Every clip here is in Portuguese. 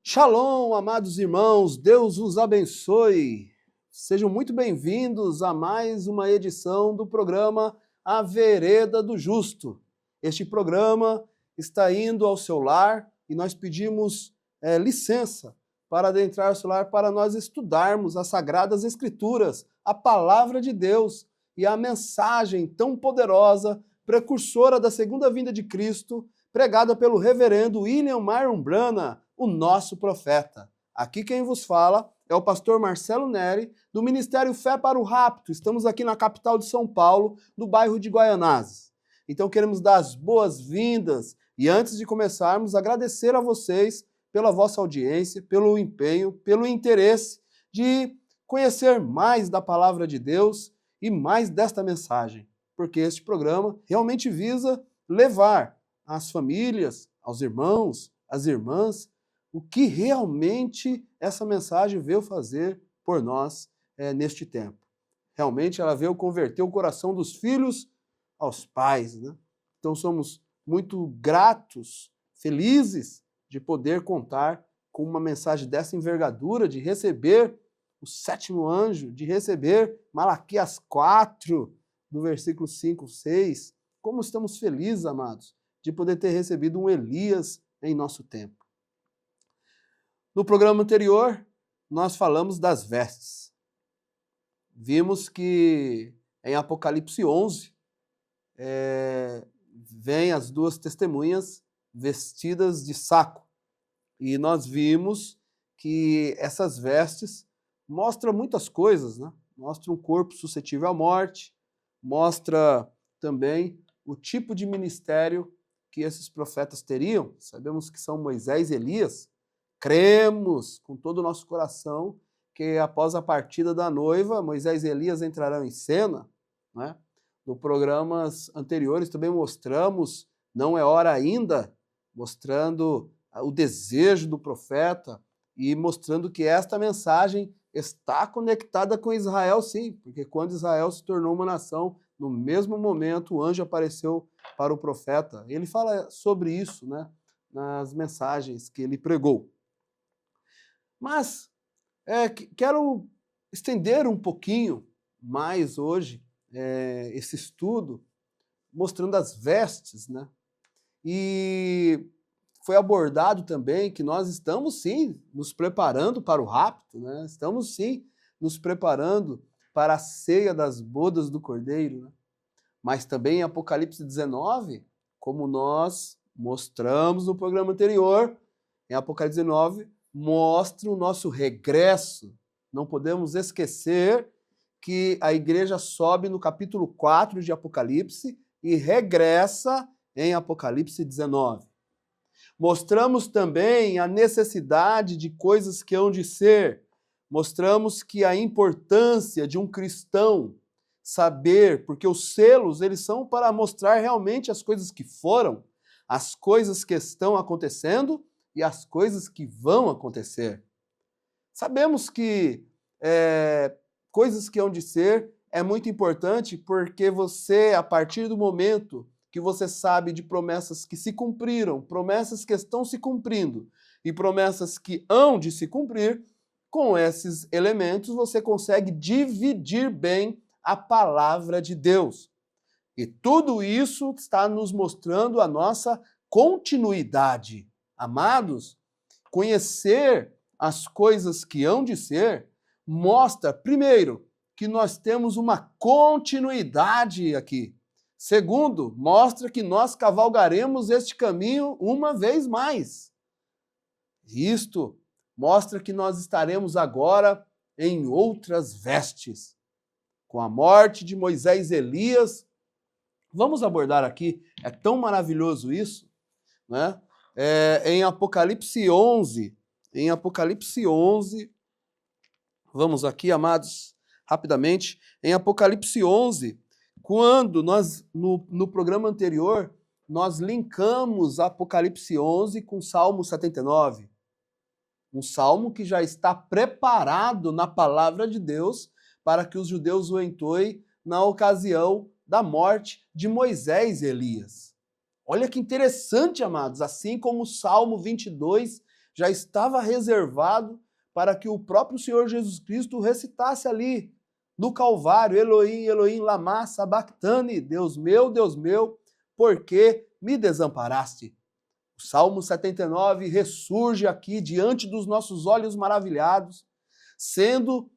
Shalom, amados irmãos, Deus os abençoe. Sejam muito bem-vindos a mais uma edição do programa A Vereda do Justo. Este programa está indo ao seu lar e nós pedimos licença para adentrar ao seu lar para nós estudarmos as Sagradas Escrituras, a Palavra de Deus e a mensagem tão poderosa, precursora da segunda vinda de Cristo, pregada pelo reverendo William Marion Branham, o nosso profeta. Aqui quem vos fala é o pastor Marcelo Neri, do Ministério Fé para o Rapto. Estamos aqui na capital de São Paulo, no bairro de Guaianazes. Então queremos dar as boas-vindas e antes de começarmos, agradecer a vocês pela vossa audiência, pelo empenho, pelo interesse de conhecer mais da palavra de Deus e mais desta mensagem, porque este programa realmente visa levar às famílias, aos irmãos, às irmãs, o que realmente essa mensagem veio fazer por nós neste tempo. Realmente ela veio converter o coração dos filhos aos pais, né? Então somos muito gratos, felizes de poder contar com uma mensagem dessa envergadura, de receber o sétimo anjo, de receber Malaquias 4, do versículo 5, 6. Como estamos felizes, amados, de poder ter recebido um Elias em nosso tempo. No programa anterior, nós falamos das vestes. Vimos que em Apocalipse 11, vêm as duas testemunhas vestidas de saco. E nós vimos que essas vestes mostram muitas coisas, né? Mostra um corpo suscetível à morte, mostra também o tipo de ministério que esses profetas teriam. Sabemos que são Moisés e Elias. Cremos com todo o nosso coração que após a partida da noiva, Moisés e Elias entrarão em cena, né? No programas anteriores também mostramos, não é hora ainda, mostrando o desejo do profeta e mostrando que esta mensagem está conectada com Israel, sim, porque quando Israel se tornou uma nação, no mesmo momento o anjo apareceu para o profeta. Ele fala sobre isso, né, nas mensagens que ele pregou. Mas quero estender um pouquinho mais hoje esse estudo, mostrando as vestes, né? E foi abordado também que nós estamos sim nos preparando para o rapto, né? Estamos sim nos preparando para a ceia das bodas do Cordeiro, né? Mas também em Apocalipse 19, como nós mostramos no programa anterior, em Apocalipse 19, mostra o nosso regresso. Não podemos esquecer que a igreja sobe no capítulo 4 de Apocalipse e regressa em Apocalipse 19. Mostramos também a necessidade de coisas que hão de ser. Mostramos que a importância de um cristão saber, porque os selos eles são para mostrar realmente as coisas que foram, as coisas que estão acontecendo e as coisas que vão acontecer. Sabemos que coisas que hão de ser é muito importante porque você, a partir do momento que você sabe de promessas que se cumpriram, promessas que estão se cumprindo e promessas que hão de se cumprir, com esses elementos você consegue dividir bem a palavra de Deus. E tudo isso está nos mostrando a nossa continuidade. Amados, conhecer as coisas que hão de ser mostra, primeiro, que nós temos uma continuidade aqui. Segundo, mostra que nós cavalgaremos este caminho uma vez mais. Isto mostra que nós estaremos agora em outras vestes. Com a morte de Moisés e Elias, vamos abordar aqui, é tão maravilhoso isso, né? Em Apocalipse 11, vamos aqui, amados, rapidamente, em Apocalipse 11, quando nós, no programa anterior, nós linkamos Apocalipse 11 com Salmo 79, um salmo que já está preparado na palavra de Deus para que os judeus o entoem na ocasião da morte de Moisés e Elias. Olha que interessante, amados, assim como o Salmo 22, já estava reservado para que o próprio Senhor Jesus Cristo recitasse ali no Calvário: Elohim, Elohim, lama sabachthani, Deus meu, por que me desamparaste? O Salmo 79 ressurge aqui diante dos nossos olhos maravilhados, sendo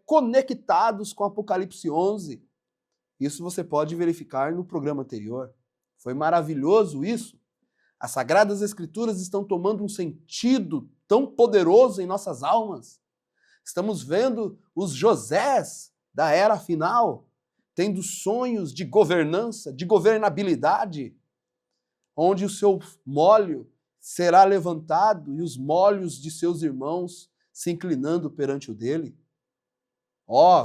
conectados com Apocalipse 11. Isso você pode verificar no programa anterior. Foi maravilhoso isso. As Sagradas Escrituras estão tomando um sentido tão poderoso em nossas almas. Estamos vendo os Josés da era final, tendo sonhos de governança, de governabilidade, onde o seu molho será levantado e os molhos de seus irmãos se inclinando perante o dele.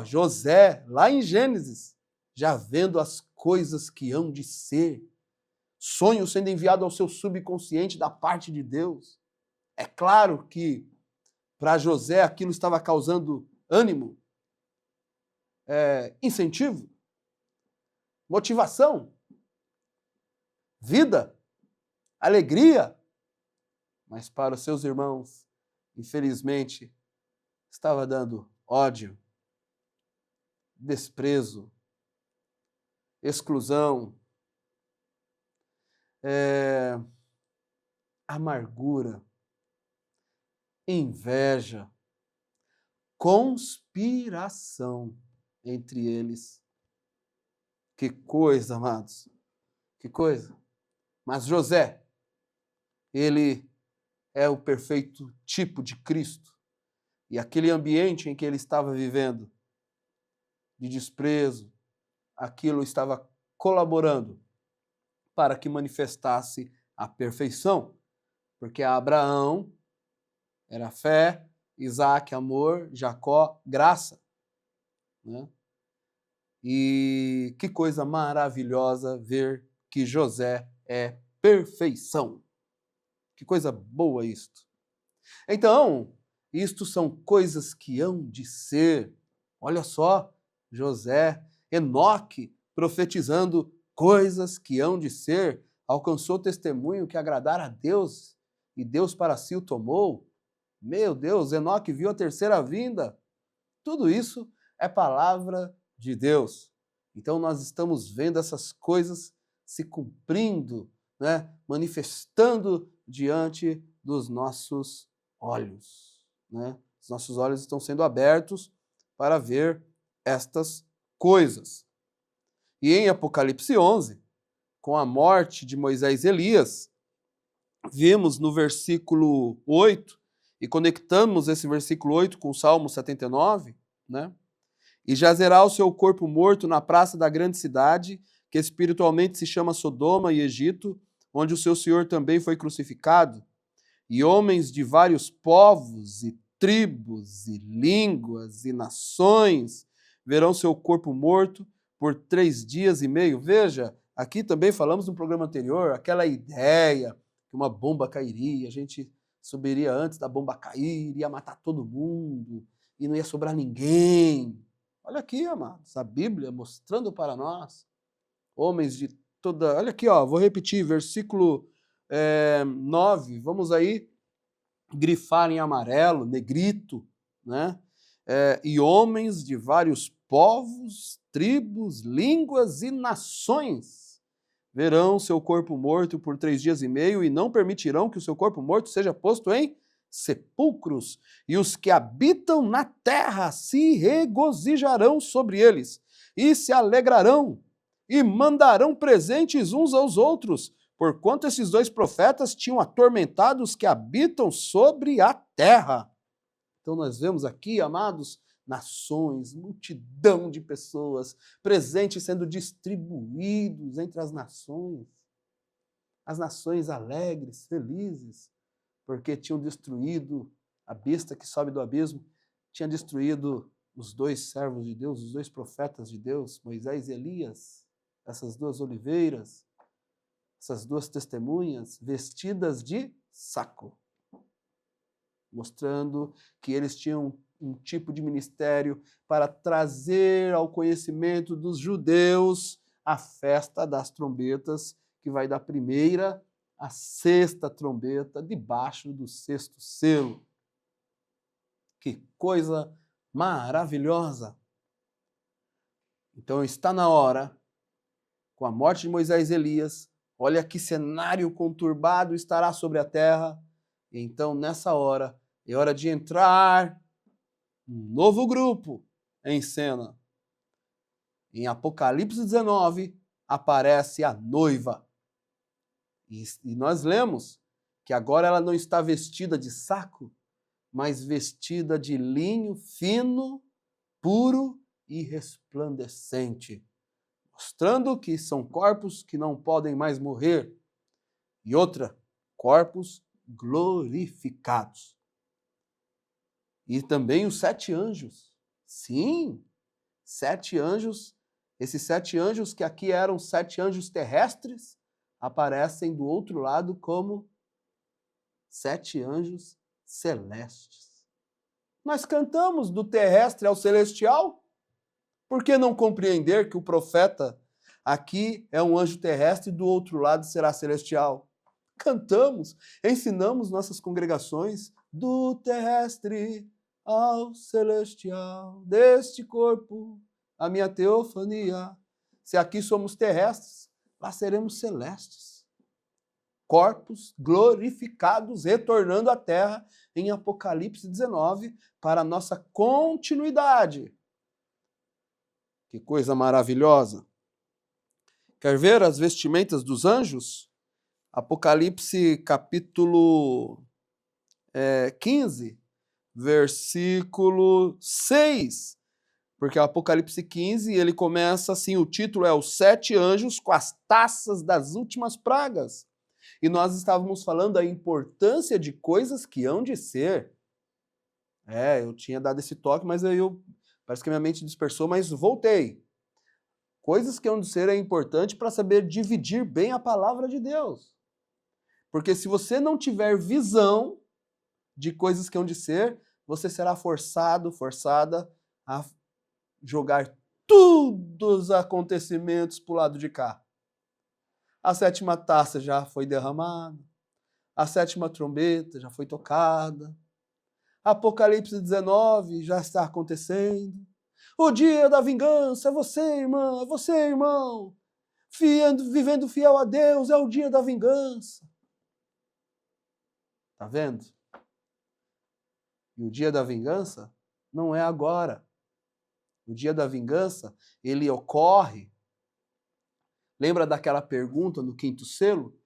José, lá em Gênesis, já vendo as coisas que hão de ser, sonho sendo enviado ao seu subconsciente da parte de Deus. É claro que para José aquilo estava causando ânimo, incentivo, motivação, vida, alegria, mas para os seus irmãos, infelizmente, estava dando ódio, desprezo, exclusão, amargura, inveja, conspiração entre eles. Que coisa, amados, que coisa. Mas José, ele é o perfeito tipo de Cristo. E aquele ambiente em que ele estava vivendo, de desprezo, aquilo estava colaborando para que manifestasse a perfeição. Porque Abraão era fé, Isaac, amor, Jacó, graça. Né? E que coisa maravilhosa ver que José é perfeição. Que coisa boa isto. Então, isto são coisas que hão de ser. Olha só, José, Enoque, profetizando coisas que hão de ser, alcançou testemunho que agradara a Deus, e Deus para si o tomou. Meu Deus, Enoque viu a terceira vinda. Tudo isso é palavra de Deus. Então nós estamos vendo essas coisas se cumprindo, né? Manifestando diante dos nossos olhos. Né? Os nossos olhos estão sendo abertos para ver estas coisas. E em Apocalipse 11, com a morte de Moisés e Elias, vimos no versículo 8, e conectamos esse versículo 8 com o Salmo 79, né? E jazerá o seu corpo morto na praça da grande cidade, que espiritualmente se chama Sodoma e Egito, onde o seu Senhor também foi crucificado. E homens de vários povos e tribos e línguas e nações verão seu corpo morto por 3 dias e meio. Veja, aqui também falamos no programa anterior, aquela ideia que uma bomba cairia, a gente subiria antes da bomba cair, ia matar todo mundo e não ia sobrar ninguém. Olha aqui, amados, a Bíblia mostrando para nós, homens de toda... Olha aqui, vou repetir, versículo 9, vamos aí grifar em amarelo, negrito, né? E homens de vários povos, tribos, línguas e nações verão seu corpo morto por 3 dias e meio e não permitirão que o seu corpo morto seja posto em sepulcros, e os que habitam na terra se regozijarão sobre eles, e se alegrarão, e mandarão presentes uns aos outros, porquanto esses 2 profetas tinham atormentado os que habitam sobre a terra. Então nós vemos aqui, amados, nações, multidão de pessoas, presentes sendo distribuídos entre as nações alegres, felizes, porque tinham destruído a besta que sobe do abismo, tinha destruído os 2 servos de Deus, os 2 profetas de Deus, Moisés e Elias, essas 2 oliveiras, essas 2 testemunhas vestidas de saco, mostrando que eles tinham um tipo de ministério para trazer ao conhecimento dos judeus a festa das trombetas, que vai da primeira a sexta trombeta debaixo do sexto selo. Que coisa maravilhosa! Então está na hora, com a morte de Moisés e Elias, olha que cenário conturbado estará sobre a terra. E então, nessa hora, é hora de entrar um novo grupo em cena. Em Apocalipse 19, aparece a noiva. E nós lemos que agora ela não está vestida de saco, mas vestida de linho fino, puro e resplandecente, mostrando que são corpos que não podem mais morrer. E outra, corpos glorificados. E também os 7 anjos. Sim, 7 anjos. Esses 7 anjos, que aqui eram 7 anjos terrestres, aparecem do outro lado como 7 anjos celestes. Nós cantamos do terrestre ao celestial. Por que não compreender que o profeta aqui é um anjo terrestre e do outro lado será celestial? Cantamos, ensinamos nossas congregações do terrestre ao celestial, deste corpo a minha teofania. Se aqui somos terrestres, lá seremos celestes. Corpos glorificados retornando à terra em Apocalipse 19 para a nossa continuidade. Que coisa maravilhosa! Quer ver as vestimentas dos anjos? Apocalipse capítulo 15, versículo 6. Porque o Apocalipse 15, ele começa assim, o título é Os 7 anjos com as taças das últimas pragas. E nós estávamos falando da importância de coisas que hão de ser. Eu tinha dado esse toque, mas aí parece que minha mente dispersou, mas voltei. Coisas que hão de ser é importante para saber dividir bem a palavra de Deus. Porque se você não tiver visão de coisas que hão de ser, você será forçada a jogar todos os acontecimentos para o lado de cá. A 7ª taça já foi derramada, a 7ª trombeta já foi tocada, Apocalipse 19 já está acontecendo, o dia da vingança, é você, irmã, é você, irmão, vivendo fiel a Deus, é o dia da vingança. Tá vendo? E o dia da vingança não é agora. O dia da vingança, ele ocorre. Lembra daquela pergunta no 5º selo?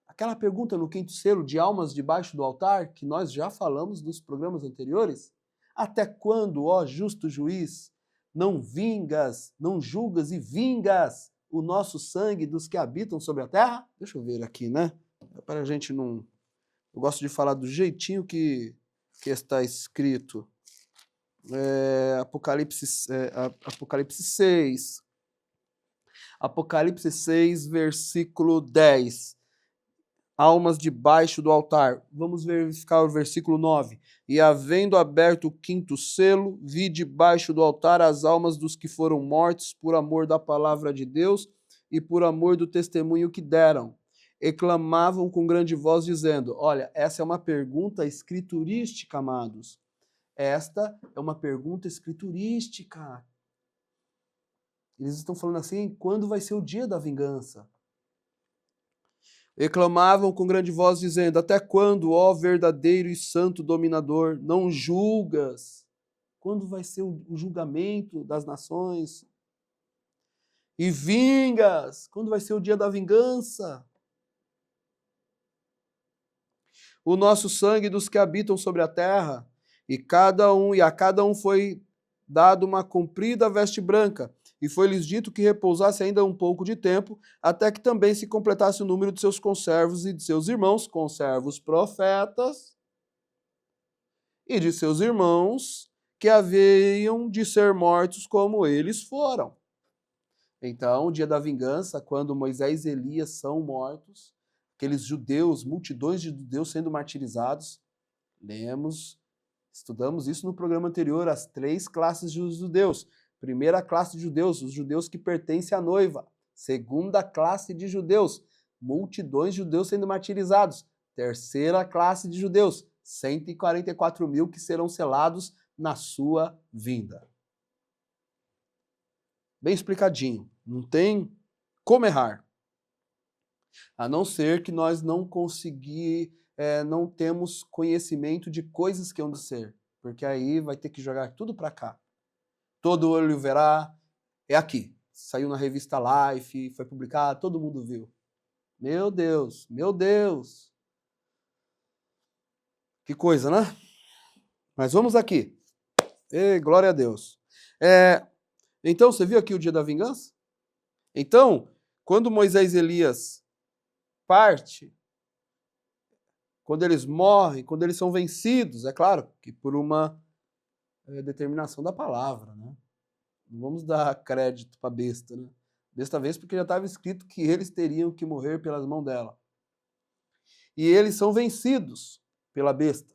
Aquela pergunta no 5º selo de almas debaixo do altar, que nós já falamos nos programas anteriores? Até quando, ó justo juiz, não julgas e vingas o nosso sangue dos que habitam sobre a terra? Deixa eu ver aqui, né? Para a gente não... Eu gosto de falar do jeitinho que está escrito. Apocalipse 6. Apocalipse 6, versículo 10. Almas debaixo do altar. Vamos verificar o versículo 9. E havendo aberto o 5º selo, vi debaixo do altar as almas dos que foram mortos por amor da palavra de Deus e por amor do testemunho que deram. E clamavam com grande voz, dizendo... Olha, essa é uma pergunta escriturística, amados. Esta é uma pergunta escriturística. Eles estão falando assim, quando vai ser o dia da vingança? E clamavam com grande voz, dizendo, até quando, ó verdadeiro e santo dominador, não julgas? Quando vai ser o julgamento das nações? E vingas? Quando vai ser o dia da vingança? O nosso sangue dos que habitam sobre a terra, e a cada um foi dado uma comprida veste branca, e foi-lhes dito que repousasse ainda um pouco de tempo, até que também se completasse o número de seus conservos e de seus irmãos, conservos profetas, e de seus irmãos que haviam de ser mortos como eles foram. Então, o dia da vingança, quando Moisés e Elias são mortos, aqueles judeus, multidões de judeus sendo martirizados, estudamos isso no programa anterior, as 3 classes de judeus. Primeira classe de judeus, os judeus que pertencem à noiva. Segunda classe de judeus, multidões de judeus sendo martirizados. Terceira classe de judeus, 144 mil que serão selados na sua vinda. Bem explicadinho, não tem como errar. A não ser que nós não não temos conhecimento de coisas que hão de ser, porque aí vai ter que jogar tudo para cá. Todo olho verá, é aqui. Saiu na revista Life, foi publicado, todo mundo viu. Meu Deus, meu Deus. Que coisa, né? Mas vamos aqui. Ei, glória a Deus. Então, você viu aqui o dia da vingança? Então, quando Moisés e Elias partem, quando eles morrem, quando eles são vencidos, é claro que por uma determinação da palavra, né? Não vamos dar crédito para besta, né? Desta vez porque já estava escrito que eles teriam que morrer pelas mãos dela. E eles são vencidos pela besta.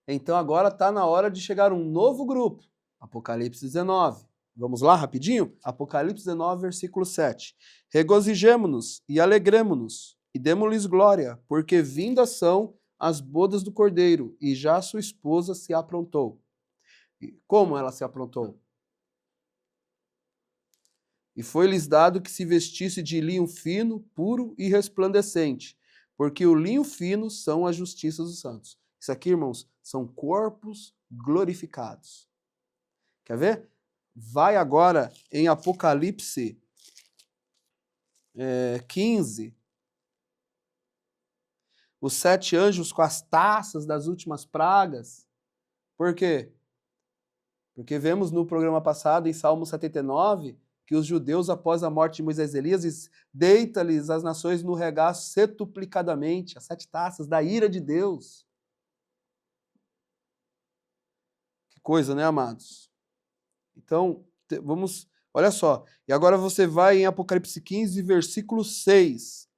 Então agora está na hora de chegar um novo grupo. Apocalipse 19. Vamos lá rapidinho? Apocalipse 19, versículo 7. Regozijemo-nos e alegremo-nos e demo-lhes glória, porque vindas são as bodas do Cordeiro e já sua esposa se aprontou. E como ela se aprontou? E foi-lhes dado que se vestisse de linho fino, puro e resplandecente, porque o linho fino são a justiça dos santos. Isso aqui, irmãos, são corpos glorificados. Quer ver? Vai agora em Apocalipse 15. Os 7 anjos com as taças das últimas pragas. Por quê? Porque vemos no programa passado, em Salmo 79, que os judeus, após a morte de Moisés e Elias, deita-lhes as nações no regaço setuplicadamente, as 7 taças da ira de Deus. Que coisa, né, amados? Então, vamos, olha só. E agora você vai em Apocalipse 15, versículo 6.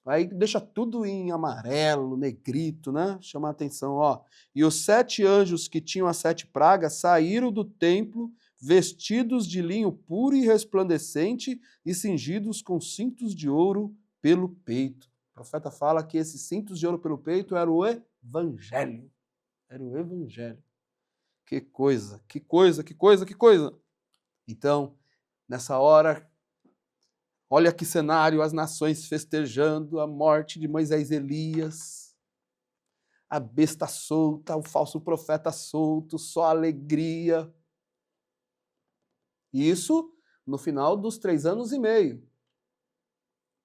Aí deixa tudo em amarelo, negrito, né? Chama a atenção, ó. E os 7 anjos que tinham as 7 pragas saíram do templo vestidos de linho puro e resplandecente e cingidos com cintos de ouro pelo peito. O profeta fala que esses cintos de ouro pelo peito era o evangelho. Era o evangelho. Que coisa, que coisa, que coisa, que coisa. Então, nessa hora, olha que cenário, as nações festejando a morte de Moisés e Elias, a besta solta, o falso profeta solto, só alegria. Isso no final dos 3 anos e meio.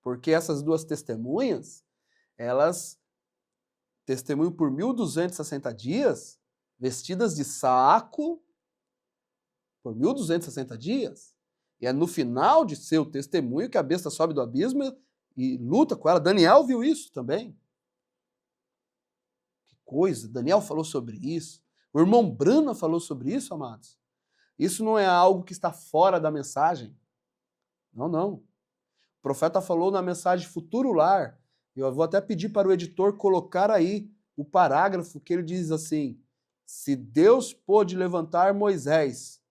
Porque essas 2 testemunhas, elas testemunham por 1.260 dias, vestidas de saco, por 1.260 dias. E é no final de seu testemunho que a besta sobe do abismo e luta com ela. Daniel viu isso também. Que coisa, Daniel falou sobre isso. O irmão Brana falou sobre isso, amados. Isso não é algo que está fora da mensagem. Não, não. O profeta falou na mensagem Futuro Lar. Eu vou até pedir para o editor colocar aí o parágrafo que ele diz assim: se Deus pode levantar Moisés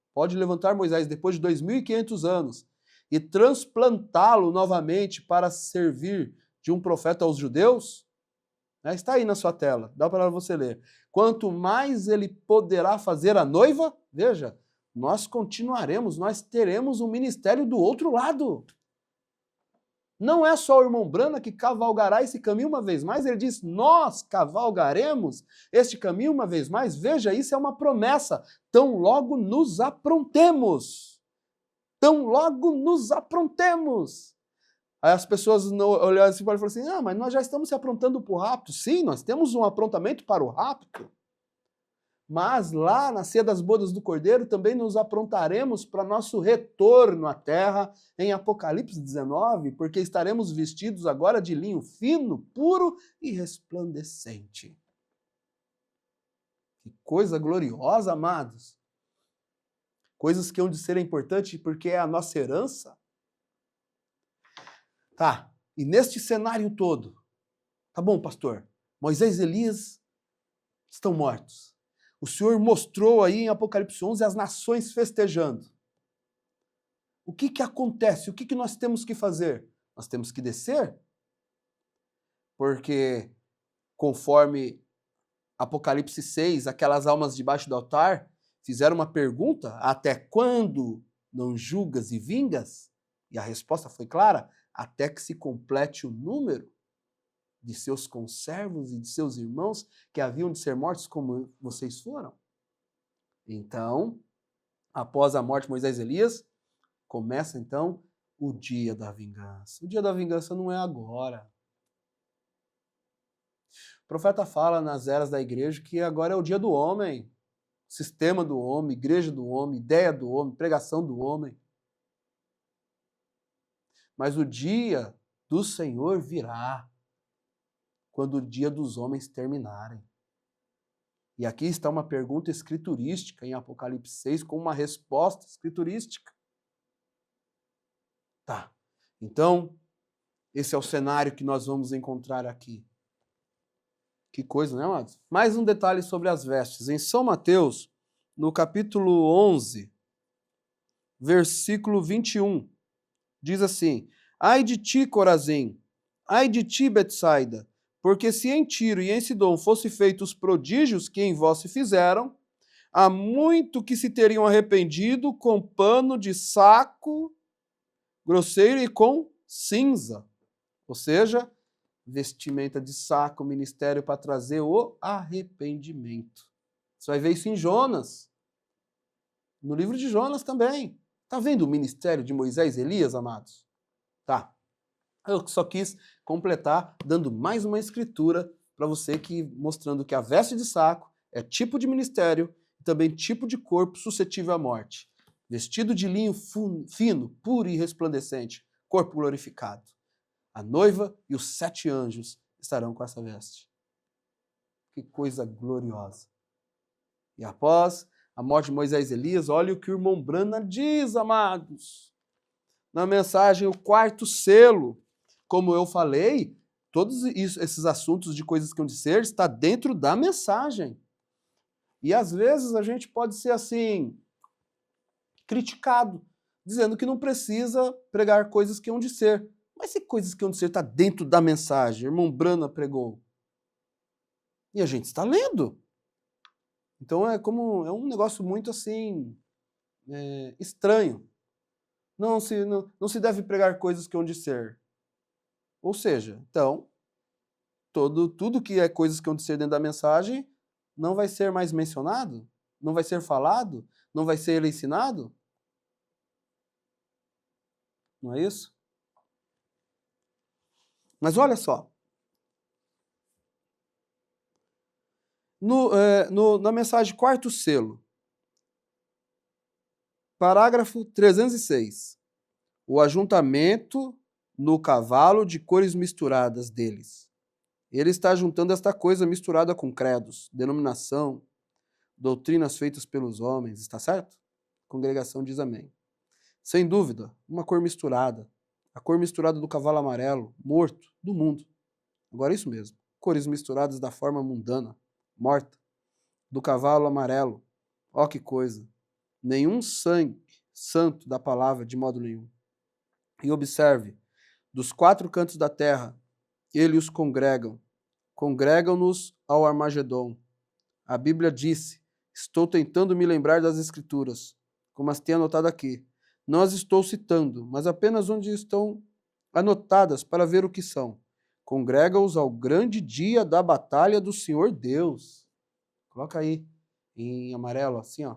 depois de 2.500 anos e transplantá-lo novamente para servir de um profeta aos judeus, né, está aí na sua tela, dá para você ler. Quanto mais ele poderá fazer a noiva, veja, nós continuaremos, nós teremos um ministério do outro lado. Não é só o irmão Brana que cavalgará esse caminho uma vez mais, ele diz, nós cavalgaremos este caminho uma vez mais. Veja, isso é uma promessa. Tão logo nos aprontemos. Tão logo nos aprontemos. Aí as pessoas olham assim e falam assim, mas nós já estamos se aprontando para o rapto. Sim, nós temos um aprontamento para o rapto. Mas lá na ceia das bodas do Cordeiro também nos aprontaremos para nosso retorno à terra em Apocalipse 19, porque estaremos vestidos agora de linho fino, puro e resplandecente. Que coisa gloriosa, amados. Coisas que hão de ser importantes porque é a nossa herança. Tá, e neste cenário todo, tá bom, pastor, Moisés e Elias estão mortos. O Senhor mostrou aí em Apocalipse 11 as nações festejando. O que acontece? O que nós temos que fazer? Nós temos que descer, porque conforme Apocalipse 6, aquelas almas debaixo do altar fizeram uma pergunta: até quando não julgas e vingas? E a resposta foi clara: até que se complete o número de seus conservos e de seus irmãos que haviam de ser mortos como vocês foram. Então, após a morte de Moisés e Elias, começa então o dia da vingança. O dia da vingança não é agora. O profeta fala nas eras da igreja que agora é o dia do homem, sistema do homem, igreja do homem, ideia do homem, pregação do homem. Mas o dia do Senhor virá quando o dia dos homens terminarem. E aqui está uma pergunta escriturística em Apocalipse 6 com uma resposta escriturística. Tá, então esse é o cenário que nós vamos encontrar aqui. Que coisa, né, amados? Mais um detalhe sobre as vestes. Em São Mateus, no capítulo 11, versículo 21, diz assim: Ai de ti, Corazim, ai de ti, Betsaida, porque se em Tiro e em Sidom fossem feitos os prodígios que em vós se fizeram, há muito que se teriam arrependido com pano de saco grosseiro e com cinza. Ou seja, vestimenta de saco, ministério para trazer o arrependimento. Você vai ver isso em Jonas. No livro de Jonas também. Tá vendo o ministério de Moisés e Elias, amados? Tá. Eu só quis completar dando mais uma escritura para você, mostrando que a veste de saco é tipo de ministério e também tipo de corpo suscetível à morte. Vestido de linho fino, puro e resplandecente, corpo glorificado. A noiva e os 7 anjos estarão com essa veste. Que coisa gloriosa. E após a morte de Moisés e Elias, olha o que o irmão Branham diz, amados. Na mensagem, o 4º selo. Como eu falei, todos esses assuntos de coisas que hão de ser está dentro da mensagem. E às vezes a gente pode ser assim, criticado, dizendo que não precisa pregar coisas que hão de ser. Mas se coisas que hão de ser está dentro da mensagem, o irmão Branham pregou. E a gente está lendo. Então é um negócio muito assim, estranho. Não se deve pregar coisas que hão de ser. Ou seja, então, tudo que é coisas que hão de ser dentro da mensagem não vai ser mais mencionado? Não vai ser falado? Não vai ser ensinado? Não é isso? Mas olha só. Na mensagem 4º selo, parágrafo 306. O ajuntamento no cavalo de cores misturadas deles. Ele está juntando esta coisa misturada com credos, denominação, doutrinas feitas pelos homens, está certo? A congregação diz amém. Sem dúvida, uma cor misturada. A cor misturada do cavalo amarelo, morto, do mundo. Agora isso mesmo. Cores misturadas da forma mundana, morta, do cavalo amarelo. Ó que coisa. Nenhum sangue santo da palavra de modo nenhum. E observe, dos 4 cantos da terra, ele os congregam. Congregam-nos ao Armagedon. A Bíblia disse, estou tentando me lembrar das Escrituras, como as tenho anotado aqui. Não as estou citando, mas apenas onde estão anotadas para ver o que são. Congrega-os ao grande dia da batalha do Senhor Deus. Coloca aí, em amarelo, assim, ó.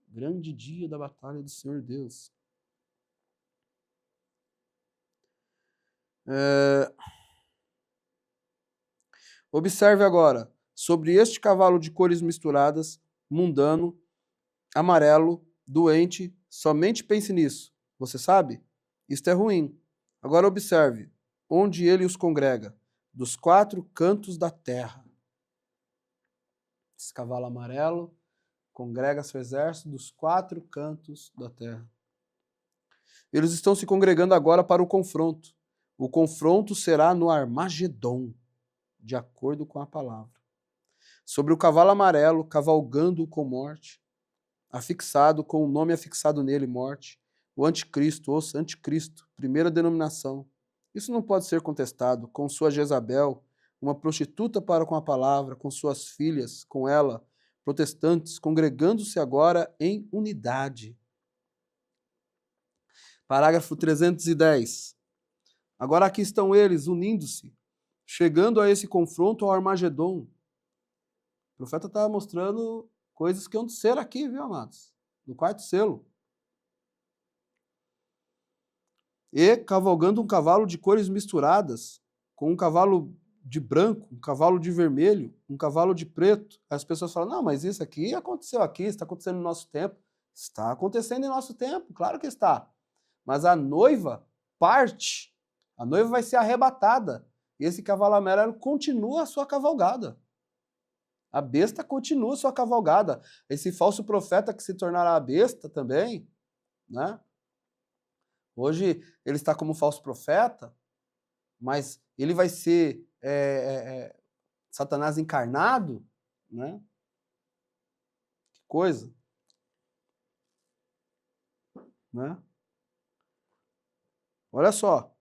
Grande dia da batalha do Senhor Deus. Observe agora, sobre este cavalo de cores misturadas, mundano, amarelo, doente, somente pense nisso. Você sabe? Isto é ruim. Agora observe, onde ele os congrega? Dos 4 cantos da terra. Esse cavalo amarelo congrega seu exército dos 4 cantos da terra. Eles estão se congregando agora para o confronto. O confronto será no Armagedon, de acordo com a palavra. Sobre o cavalo amarelo, cavalgando com morte, afixado, com o nome afixado nele, morte, o anticristo, ouça, anticristo, primeira denominação, Isso não pode ser contestado. Com sua Jezabel, uma prostituta para com a palavra, com suas filhas, com ela, protestantes, congregando-se agora em unidade. Parágrafo 310. Agora aqui estão eles, unindo-se, chegando a esse confronto ao Armagedon. O profeta estava mostrando coisas que iam ser aqui, viu, amados? No quarto selo. E cavalgando um cavalo de cores misturadas, com um cavalo de branco, um cavalo de vermelho, um cavalo de preto. As pessoas falam, não, mas isso aqui aconteceu aqui, está acontecendo no nosso tempo. Está acontecendo em nosso tempo, claro que está. Mas a noiva parte, a noiva vai ser arrebatada. E esse cavalo amarelo continua a sua cavalgada. A besta continua a sua cavalgada. Esse falso profeta que se tornará a besta também, né? Hoje ele está como falso profeta, mas ele vai ser Satanás encarnado, né? Que coisa, né? Olha só,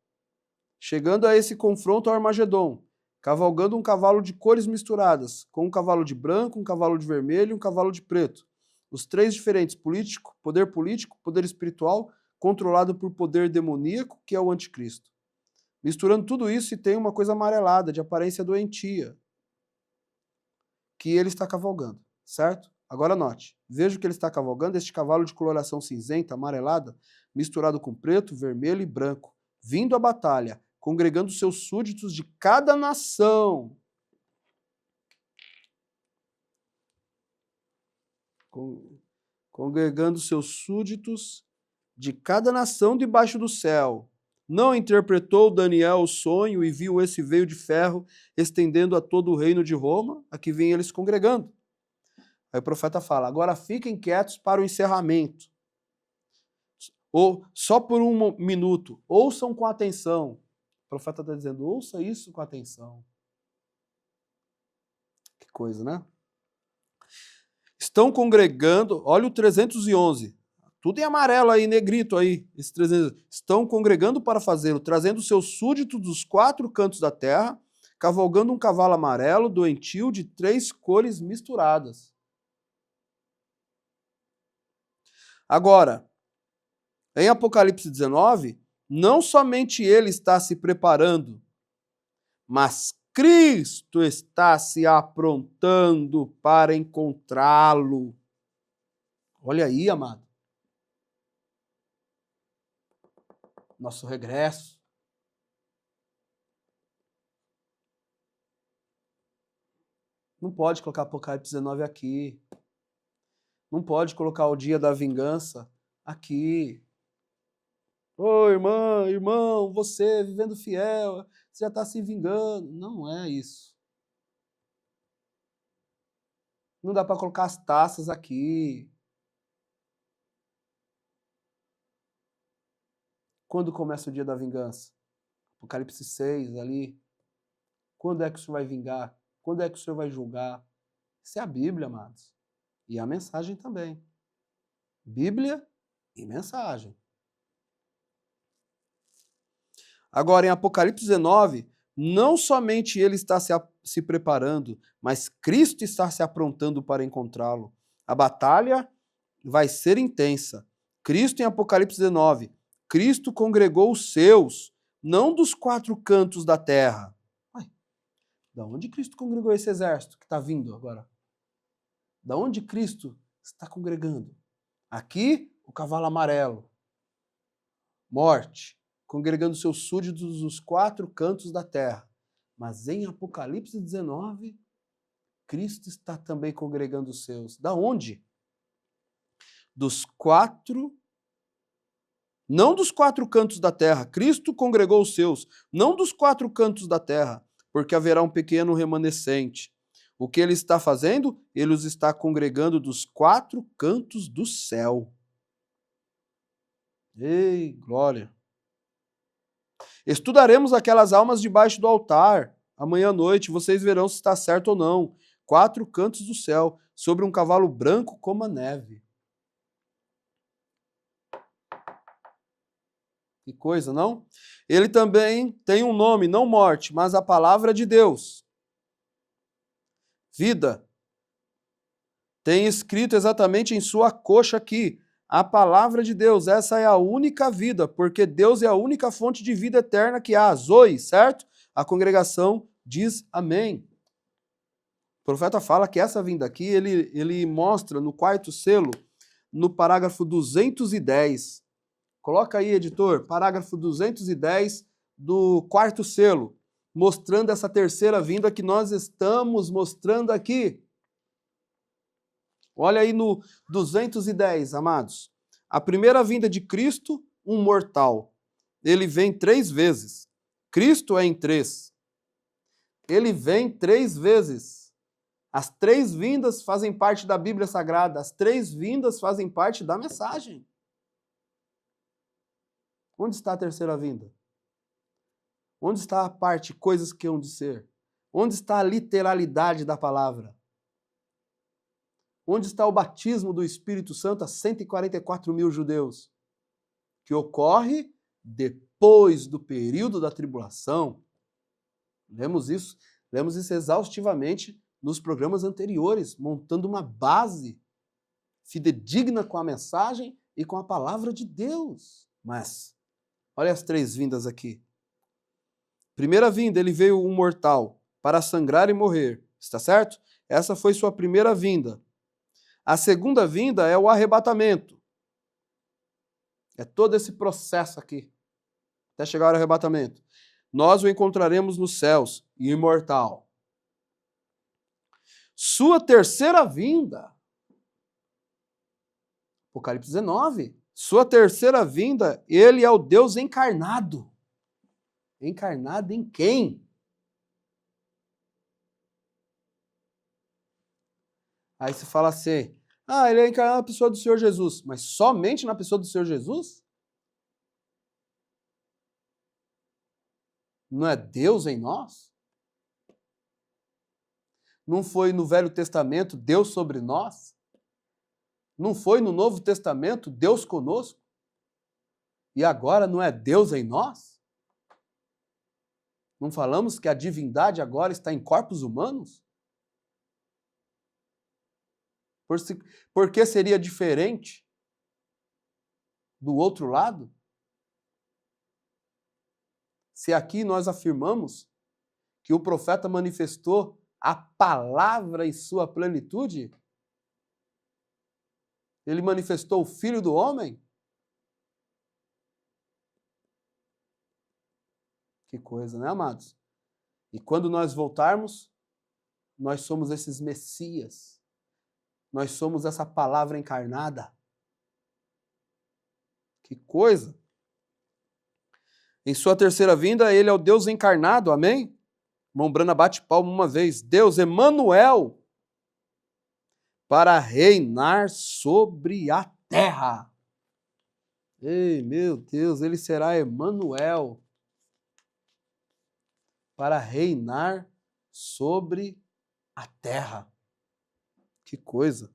chegando a esse confronto ao Armagedon, cavalgando um cavalo de cores misturadas, com um cavalo de branco, um cavalo de vermelho e um cavalo de preto. Os três diferentes, político, poder espiritual, controlado por poder demoníaco, que é o anticristo. Misturando tudo isso, se tem uma coisa amarelada, de aparência doentia, que ele está cavalgando, certo? Agora note, veja que ele está cavalgando este cavalo de coloração cinzenta, amarelada, misturado com preto, vermelho e branco, vindo à batalha, congregando seus súditos de cada nação. Congregando seus súditos de cada nação debaixo do céu. Não interpretou Daniel o sonho e viu esse veio de ferro estendendo a todo o reino de Roma, a que vinham eles congregando. Aí o profeta fala, agora fiquem quietos para o encerramento. Ou só por um minuto, ouçam com atenção. O profeta está dizendo, ouça isso com atenção. Que coisa, né? Estão congregando, olha o 311, tudo em amarelo aí, negrito aí, esses 300. Estão congregando para fazê-lo, trazendo seus súditos dos 4 cantos da terra, cavalgando um cavalo amarelo, doentio, de 3 cores misturadas. Agora, em Apocalipse 19, não somente ele está se preparando, mas Cristo está se aprontando para encontrá-lo. Olha aí, amado. Nosso regresso. Não pode colocar Apocalipse 19 aqui. Não pode colocar o dia da vingança aqui. Ô, irmã, irmão, você vivendo fiel, você já está se vingando. Não é isso. Não dá para colocar as taças aqui. Quando começa o dia da vingança? Apocalipse 6 ali. Quando é que o Senhor vai vingar? Quando é que o Senhor vai julgar? Isso é a Bíblia, amados. E a mensagem também. Bíblia e mensagem. Agora, em Apocalipse 19, não somente ele está se preparando, mas Cristo está se aprontando para encontrá-lo. A batalha vai ser intensa. Cristo, em Apocalipse 19, Cristo congregou os seus, não dos 4 cantos da terra. Ué, da onde Cristo congregou esse exército que está vindo agora? Da onde Cristo está congregando? Aqui, o cavalo amarelo. Morte. Congregando seus súditos dos 4 cantos da terra. Mas em Apocalipse 19, Cristo está também congregando os seus. Da onde? Dos 4, não dos 4 cantos da terra. Cristo congregou os seus, não dos 4 cantos da terra, porque haverá um pequeno remanescente. O que ele está fazendo? Ele os está congregando dos 4 cantos do céu. Ei, glória! Estudaremos aquelas almas debaixo do altar. Amanhã à noite vocês verão se está certo ou não. 4 cantos do céu, sobre um cavalo branco como a neve. Que coisa, não? Ele também tem um nome, não morte, mas a palavra de Deus. Vida. Tem escrito exatamente em sua coxa aqui, a palavra de Deus. Essa é a única vida, porque Deus é a única fonte de vida eterna que há. Zoe, certo? A congregação diz amém. O profeta fala que essa vinda aqui, ele mostra no quarto selo, no parágrafo 210. Coloca aí, editor, parágrafo 210 do quarto selo, mostrando essa terceira vinda que nós estamos mostrando aqui. Olha aí no 210, amados. A primeira vinda de Cristo, um mortal. Ele vem 3 vezes. Cristo é em 3. Ele vem 3 vezes. As 3 vindas fazem parte da Bíblia Sagrada. As 3 vindas fazem parte da mensagem. Onde está a terceira vinda? Onde está a parte coisas que hão de ser? Onde está a literalidade da palavra? Onde está o batismo do Espírito Santo a 144 mil judeus? Que ocorre depois do período da tribulação. Lemos isso exaustivamente nos programas anteriores, montando uma base fidedigna com a mensagem e com a palavra de Deus. Mas, olha as 3 vindas aqui. Primeira vinda, ele veio um mortal para sangrar e morrer. Está certo? Essa foi sua primeira vinda. A segunda vinda é o arrebatamento. É todo esse processo aqui, até chegar ao arrebatamento. Nós o encontraremos nos céus, imortal. Sua terceira vinda, Apocalipse 19, sua terceira vinda, ele é o Deus encarnado. Encarnado em quem? Aí se fala assim, ele é encarnado na pessoa do Senhor Jesus, mas somente na pessoa do Senhor Jesus? Não é Deus em nós? Não foi no Velho Testamento Deus sobre nós? Não foi no Novo Testamento Deus conosco? E agora não é Deus em nós? Não falamos que a divindade agora está em corpos humanos? Por que seria diferente do outro lado? Se aqui nós afirmamos que o profeta manifestou a palavra em sua plenitude, ele manifestou o Filho do Homem? Que coisa, né, amados? E quando nós voltarmos, nós somos esses Messias. Nós somos essa palavra encarnada. Que coisa! Em sua terceira vinda, ele é o Deus encarnado, amém? Irmão Brana bate palma uma vez. Deus, Emanuel, para reinar sobre a terra. Ei, meu Deus, ele será Emanuel para reinar sobre a terra. Que coisa.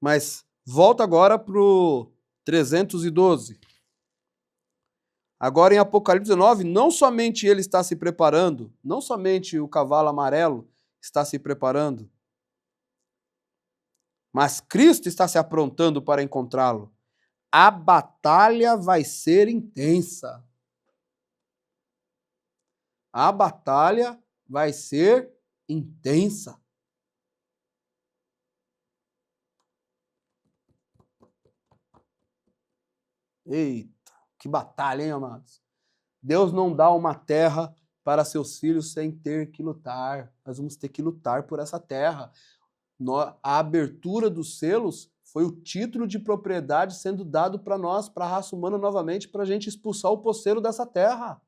Mas volta agora para o 312. Agora em Apocalipse 19, não somente ele está se preparando, não somente o cavalo amarelo está se preparando, mas Cristo está se aprontando para encontrá-lo. A batalha vai ser intensa. A batalha vai ser intensa. Eita, que batalha, hein, amados? Deus não dá uma terra para seus filhos sem ter que lutar. Nós vamos ter que lutar por essa terra. A abertura dos selos foi o título de propriedade sendo dado para nós, para a raça humana novamente, para a gente expulsar o poceiro dessa terra.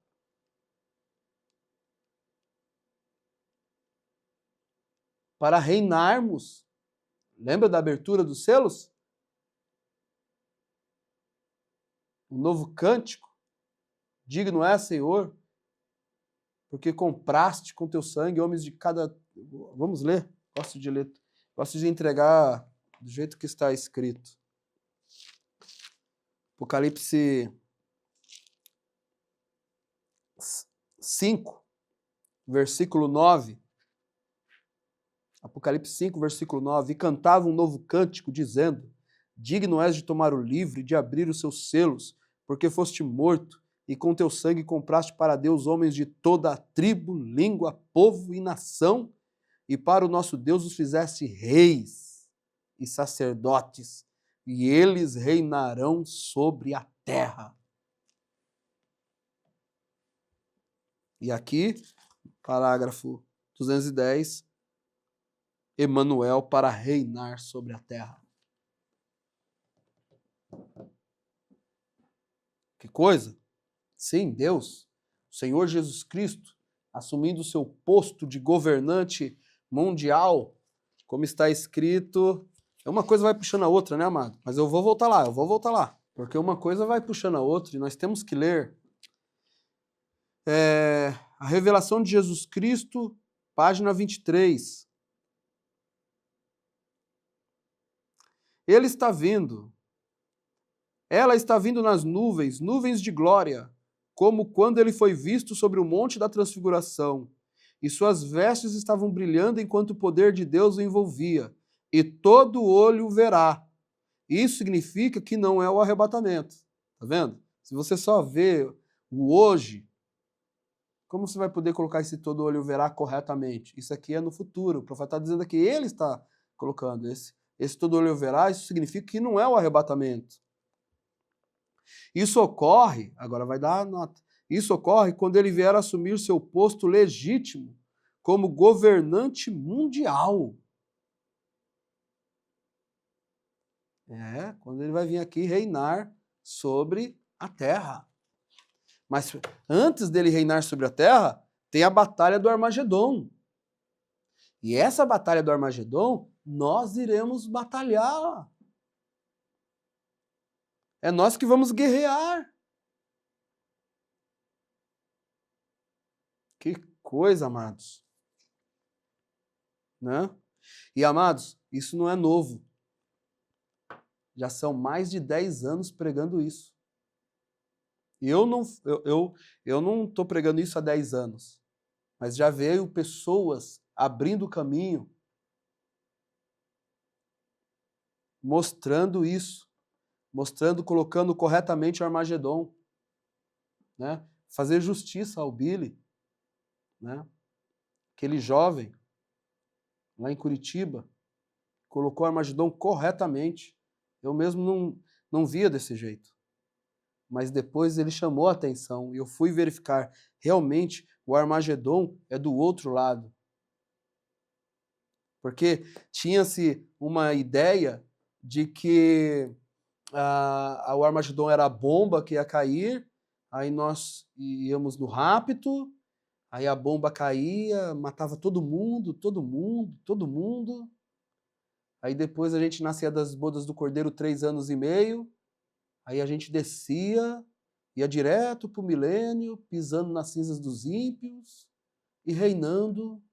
Para reinarmos. Lembra da abertura dos selos? Um novo cântico. Digno é, Senhor, porque compraste com teu sangue homens de cada... Vamos ler? Gosto de ler. Gosto de entregar do jeito que está escrito. Apocalipse 5, versículo 9. Apocalipse 5, versículo 9. E cantava um novo cântico, dizendo: digno és de tomar o livro e de abrir os seus selos, porque foste morto, e com teu sangue compraste para Deus homens de toda a tribo, língua, povo e nação, e para o nosso Deus os fizeste reis e sacerdotes, e eles reinarão sobre a terra. E aqui, parágrafo 210, Emanuel para reinar sobre a terra. Que coisa? Sim, Deus, o Senhor Jesus Cristo, assumindo o seu posto de governante mundial, como está escrito. Uma coisa vai puxando a outra, né, amado? Mas eu vou voltar lá, porque uma coisa vai puxando a outra e nós temos que ler. A revelação de Jesus Cristo, página 23. Ele está vindo. Ela está vindo nas nuvens, nuvens de glória, como quando ele foi visto sobre o monte da transfiguração. E suas vestes estavam brilhando enquanto o poder de Deus o envolvia. E todo olho o verá. Isso significa que não é o arrebatamento. Tá vendo? Se você só vê o hoje, como você vai poder colocar esse todo olho o verá corretamente? Isso aqui é no futuro. O profeta está dizendo que ele está colocando esse todo olho o verá. Isso significa que não é o arrebatamento. Isso ocorre, agora vai dar a nota, isso ocorre quando ele vier assumir seu posto legítimo como governante mundial. Quando ele vai vir aqui reinar sobre a terra. Mas antes dele reinar sobre a terra, tem a batalha do Armagedon. E essa batalha do Armagedon, nós iremos batalhar. É nós que vamos guerrear. Que coisa, amados. Né? E, amados, isso não é novo. Já são mais de 10 anos pregando isso. E eu não estou pregando isso há 10 anos. Mas já veio pessoas abrindo o caminho, mostrando isso. Mostrando, colocando corretamente o Armagedon, né? Fazer justiça ao Billy, né? Aquele jovem lá em Curitiba colocou o Armagedon corretamente. Eu mesmo não via desse jeito, mas depois ele chamou a atenção e eu fui verificar. Realmente o Armagedon é do outro lado, porque tinha-se uma ideia de que o Armagedon era a bomba que ia cair, aí nós íamos no rapto, aí a bomba caía, matava todo mundo, aí depois a gente nascia das bodas do Cordeiro 3 anos e meio, aí a gente descia, ia direto para o milênio, pisando nas cinzas dos ímpios e reinando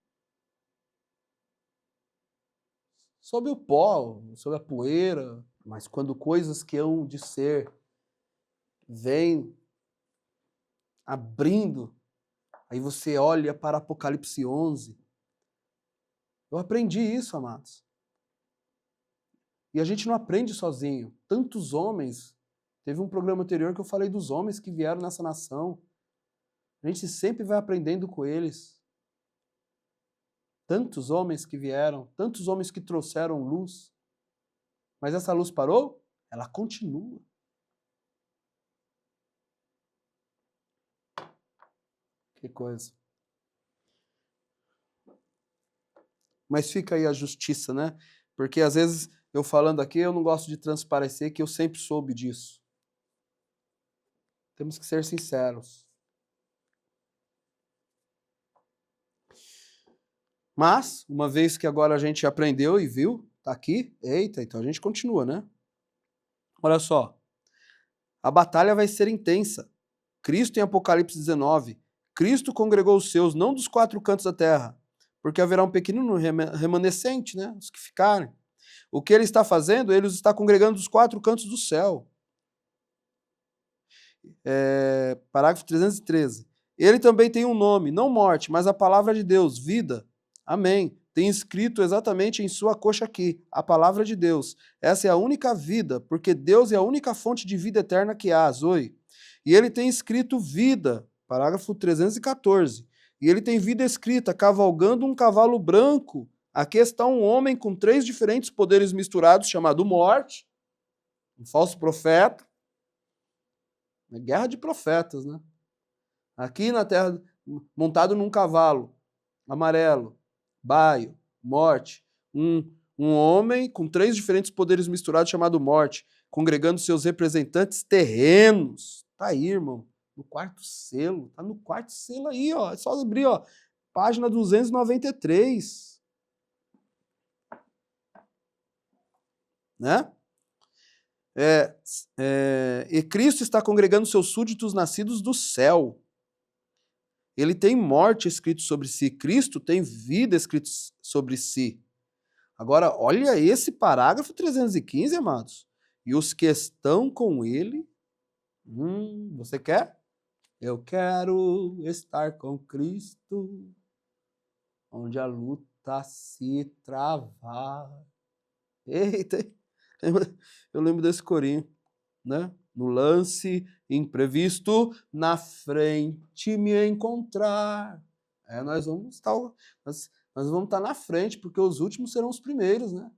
sob o pó, sob a poeira. Mas quando coisas que hão de ser vêm abrindo, aí você olha para Apocalipse 11. Eu aprendi isso, amados. E a gente não aprende sozinho. Tantos homens, teve um programa anterior que eu falei dos homens que vieram nessa nação. A gente sempre vai aprendendo com eles. Tantos homens que vieram, tantos homens que trouxeram luz. Mas essa luz parou? Ela continua. Que coisa. Mas fica aí a justiça, né? Porque às vezes eu falando aqui, eu não gosto de transparecer que eu sempre soube disso. Temos que ser sinceros. Mas, uma vez que agora a gente aprendeu e viu, tá aqui, eita, então a gente continua, né? Olha só. A batalha vai ser intensa. Cristo em Apocalipse 19. Cristo congregou os seus, não dos 4 cantos da terra, porque haverá um pequenino remanescente, né? Os que ficarem. O que ele está fazendo? Ele os está congregando dos 4 cantos do céu. parágrafo 313. Ele também tem um nome, não morte, mas a palavra de Deus, vida. Amém. Tem escrito exatamente em sua coxa aqui, a palavra de Deus. Essa é a única vida, porque Deus é a única fonte de vida eterna que há, Zoe. E ele tem escrito vida, parágrafo 314. E ele tem vida escrita, cavalgando um cavalo branco. Aqui está um homem com 3 diferentes poderes misturados, chamado morte, um falso profeta. É guerra de profetas, né? Aqui na terra, montado num cavalo amarelo, baio, morte, um homem com 3 diferentes poderes misturados chamado morte, congregando seus representantes terrenos. Tá aí, irmão, no quarto selo. Tá no quarto selo aí, ó. É só abrir, ó. Página 293. Né? E Cristo está congregando seus súditos nascidos do céu. Ele tem morte escrito sobre si. Cristo tem vida escrito sobre si. Agora, olha esse parágrafo 315, amados. E os que estão com ele... você quer? Eu quero estar com Cristo, onde a luta se travar. Eita, eu lembro desse corinho, né? No lance imprevisto, na frente me encontrar. Nós vamos estar na frente, porque os últimos serão os primeiros, né?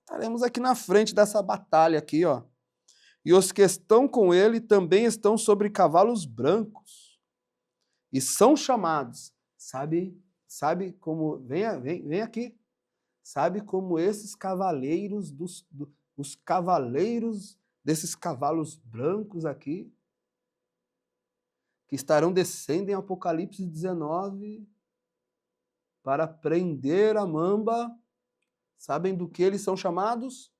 Estaremos aqui na frente dessa batalha aqui, ó. E os que estão com ele também estão sobre cavalos brancos e são chamados. Sabe como... Vem aqui. Sabe como esses cavaleiros, os cavaleiros desses cavalos brancos aqui, que estarão descendo em Apocalipse 19 para prender a mamba, sabem do que eles são chamados?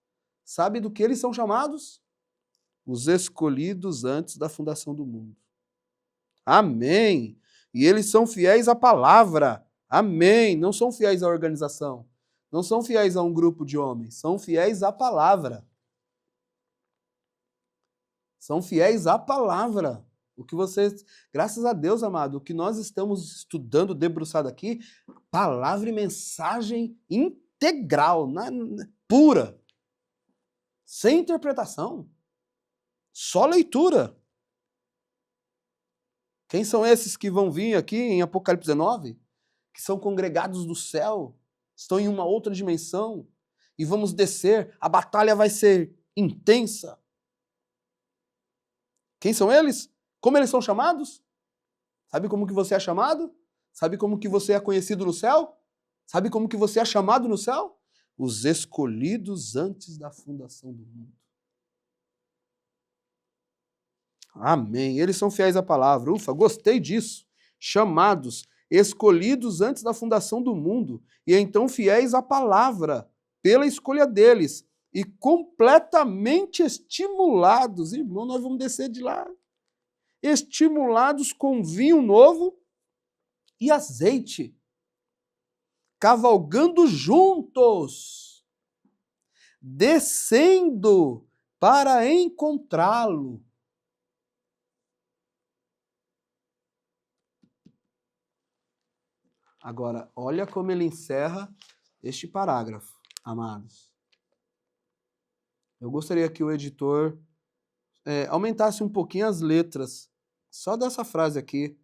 Sabe do que eles são chamados? Os escolhidos antes da fundação do mundo. Amém! E eles são fiéis à palavra. Amém! Não são fiéis à organização. Não são fiéis a um grupo de homens. São fiéis à palavra. São fiéis à palavra. O que vocês... Graças a Deus, amado, o que nós estamos estudando, debruçado aqui, palavra e mensagem integral, pura. Sem interpretação. Só leitura. Quem são esses que vão vir aqui em Apocalipse 19? Que são congregados do céu, estão em uma outra dimensão e vamos descer, a batalha vai ser intensa. Quem são eles? Como eles são chamados? Sabe como que você é chamado? Sabe como que você é conhecido no céu? Sabe como que você é chamado no céu? Os escolhidos antes da fundação do mundo. Amém. Eles são fiéis à palavra. Ufa, gostei disso. Chamados, escolhidos antes da fundação do mundo, e então fiéis à palavra, pela escolha deles, e completamente estimulados. Irmão, nós vamos descer de lá. Estimulados com vinho novo e azeite, cavalgando juntos, descendo para encontrá-lo. Agora, olha como ele encerra este parágrafo, amados. Eu gostaria que o editor aumentasse um pouquinho as letras, só dessa frase aqui.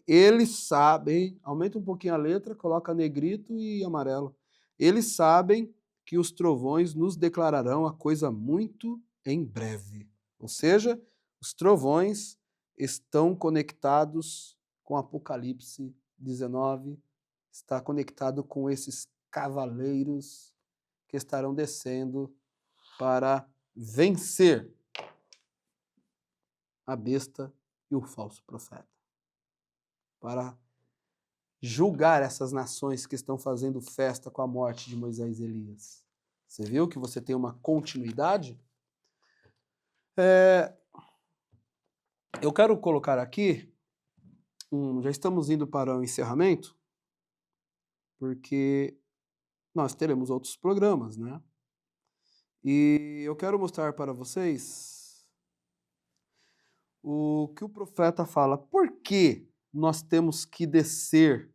Eles sabem, aumenta um pouquinho a letra, coloca negrito e amarelo. Eles sabem que os trovões nos declararão a coisa muito em breve. Ou seja, os trovões estão conectados com Apocalipse 19, está conectado com esses cavaleiros que estarão descendo para vencer a besta e o falso profeta. Para julgar essas nações que estão fazendo festa com a morte de Moisés e Elias. Você viu que você tem uma continuidade? Eu quero colocar aqui, já estamos indo para o encerramento, porque nós teremos outros programas, né? E eu quero mostrar para vocês o que o profeta fala? Por que nós temos que descer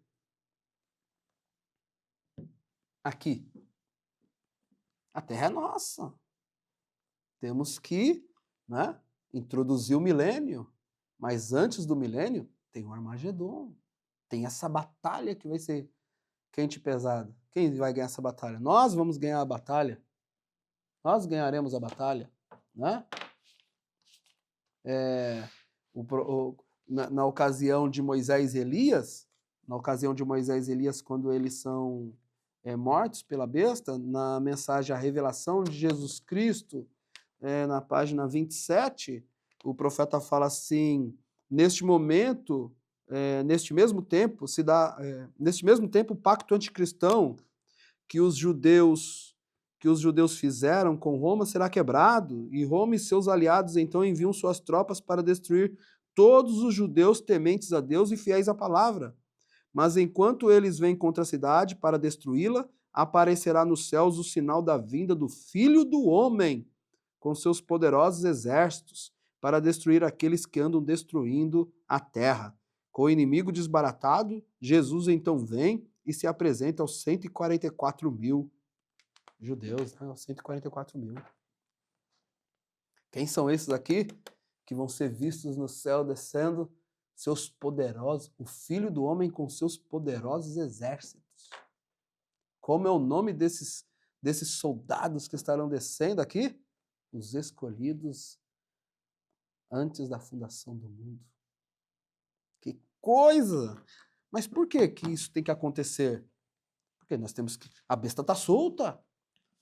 aqui? A terra é nossa. Temos que, né, introduzir o milênio. Mas antes do milênio, tem o Armagedon. Tem essa batalha que vai ser quente e pesada. Quem vai ganhar essa batalha? Nós vamos ganhar a batalha. Nós ganharemos a batalha, né? Na ocasião de Moisés e Elias, quando eles são mortos pela besta, na mensagem A Revelação de Jesus Cristo, na página 27, o profeta fala assim: neste momento, neste mesmo tempo, o pacto anticristão que os judeus fizeram com Roma será quebrado, e Roma e seus aliados então enviam suas tropas para destruir todos os judeus tementes a Deus e fiéis à palavra. Mas enquanto eles vêm contra a cidade para destruí-la, aparecerá nos céus o sinal da vinda do Filho do Homem, com seus poderosos exércitos, para destruir aqueles que andam destruindo a terra. Com o inimigo desbaratado, Jesus então vem e se apresenta aos 144 mil judeus, né? Aos 144 mil. Quem são esses aqui que vão ser vistos no céu descendo? Seus poderosos, o Filho do Homem com seus poderosos exércitos. Como é o nome desses soldados que estarão descendo aqui? Os escolhidos antes da fundação do mundo. Que coisa! Mas por que isso tem que acontecer? Porque nós temos que... A besta está solta.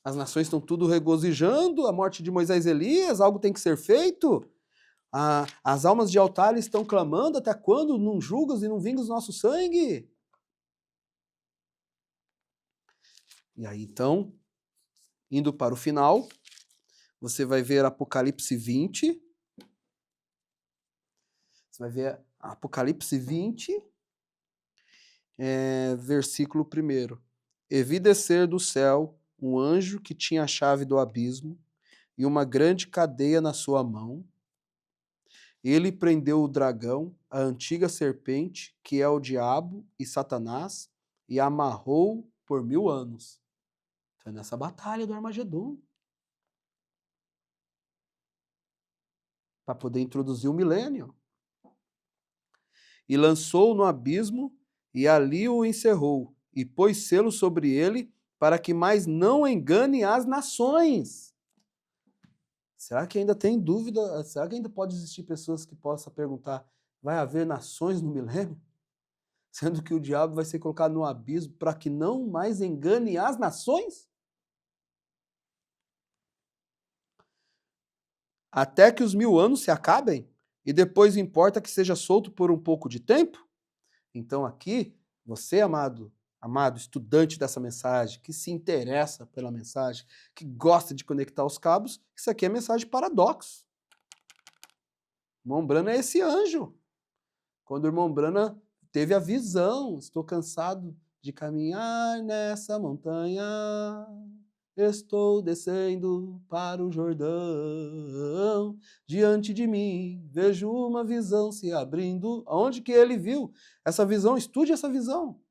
As nações estão tudo regozijando a morte de Moisés e Elias, algo tem que ser feito. As almas de altar estão clamando: até quando não julgas e não vingas o nosso sangue? E aí, então, indo para o final, você vai ver Apocalipse 20. Você vai ver Apocalipse 20, versículo 1. E vi descer do céu um anjo que tinha a chave do abismo e uma grande cadeia na sua mão. Ele prendeu o dragão, a antiga serpente, que é o diabo e Satanás, e amarrou por 1000 anos. Então, nessa batalha do Armagedon. Para poder introduzir o milênio. E lançou-o no abismo, e ali o encerrou, e pôs selo sobre ele, para que mais não engane as nações. Será que ainda tem dúvida? Será que ainda pode existir pessoas que possam perguntar: vai haver nações no milênio? Sendo que o diabo vai ser colocado no abismo para que não mais engane as nações? Até que os 1000 anos se acabem, e depois importa que seja solto por um pouco de tempo? Então aqui, você, amado estudante dessa mensagem, que se interessa pela mensagem, que gosta de conectar os cabos, isso aqui é mensagem paradoxo. O irmão Brana é esse anjo. Quando o irmão Brana teve a visão: estou cansado de caminhar nessa montanha, estou descendo para o Jordão, diante de mim vejo uma visão se abrindo. Aonde que ele viu essa visão? Estude essa visão.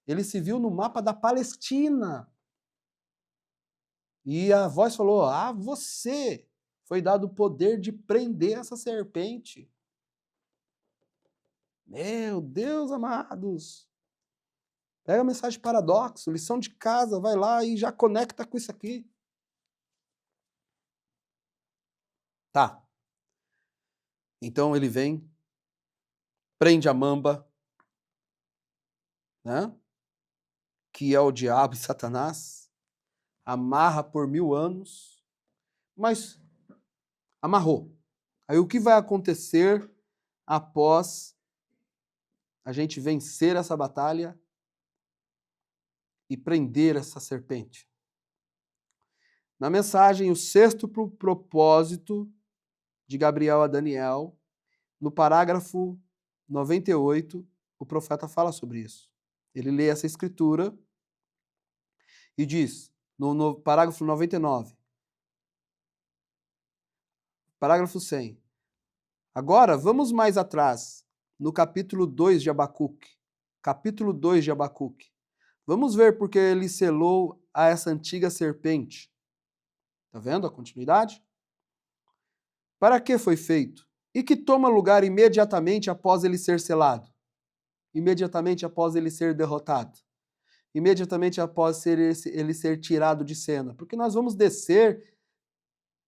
Ele se viu no mapa da Palestina. E a voz falou: a você foi dado o poder de prender essa serpente. Meu Deus, amados. Pega a mensagem paradoxo, lição de casa, vai lá e já conecta com isso aqui. Tá. Então ele vem, prende a mamba, né? Que é o diabo e Satanás, amarra por 1000 anos, mas amarrou. Aí o que vai acontecer após a gente vencer essa batalha e prender essa serpente? Na mensagem, o sexto propósito de Gabriel a Daniel, no parágrafo 98, o profeta fala sobre isso. Ele lê essa escritura e diz, no parágrafo 99, parágrafo 100, Agora, vamos mais atrás, no capítulo 2 de Abacuque. Capítulo 2 de Abacuque. Vamos ver porque ele selou a essa antiga serpente. Está vendo a continuidade? Para que foi feito? E que toma lugar imediatamente após ele ser selado? Imediatamente após ele ser derrotado? Imediatamente após ele ser tirado de cena? Porque nós vamos descer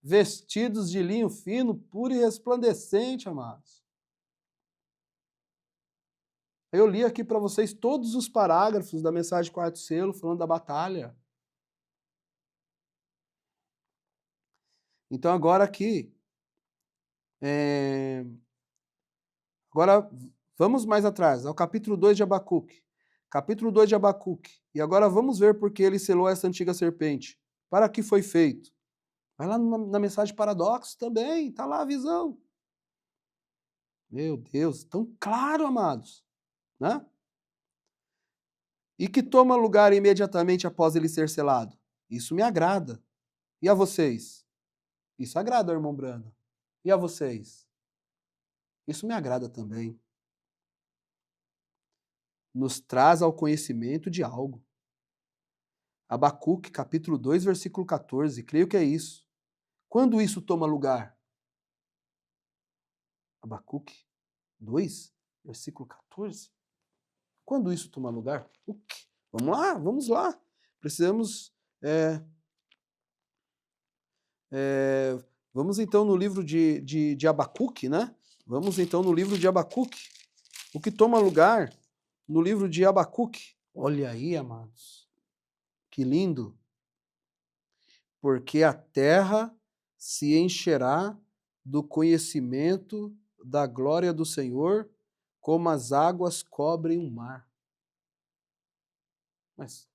vestidos de linho fino, puro e resplandecente, amados. Eu li aqui para vocês todos os parágrafos da mensagem Quarto Selo falando da batalha. Então agora aqui, agora vamos mais atrás, ao capítulo 2 de Abacuque. Capítulo 2 de Abacuque. E agora vamos ver por que ele selou essa antiga serpente. Para que foi feito? Vai lá na mensagem Paradoxo também, está lá a visão. Meu Deus, tão claro, amados. Né? E que toma lugar imediatamente após ele ser selado. Isso me agrada. E a vocês? Isso agrada, irmão Brano. E a vocês? Isso me agrada também. Nos traz ao conhecimento de algo. Abacuque, capítulo 2, versículo 14. Creio que é isso. Quando isso toma lugar? Abacuque 2, versículo 14. Quando isso toma lugar? O quê? Vamos lá. Precisamos. Vamos então no livro de Abacuque, né? Vamos então no livro de Abacuque. O que toma lugar no livro de Abacuque. Olha aí, amados. Que lindo. Porque a terra se encherá do conhecimento da glória do Senhor, como as águas cobrem o mar. Mas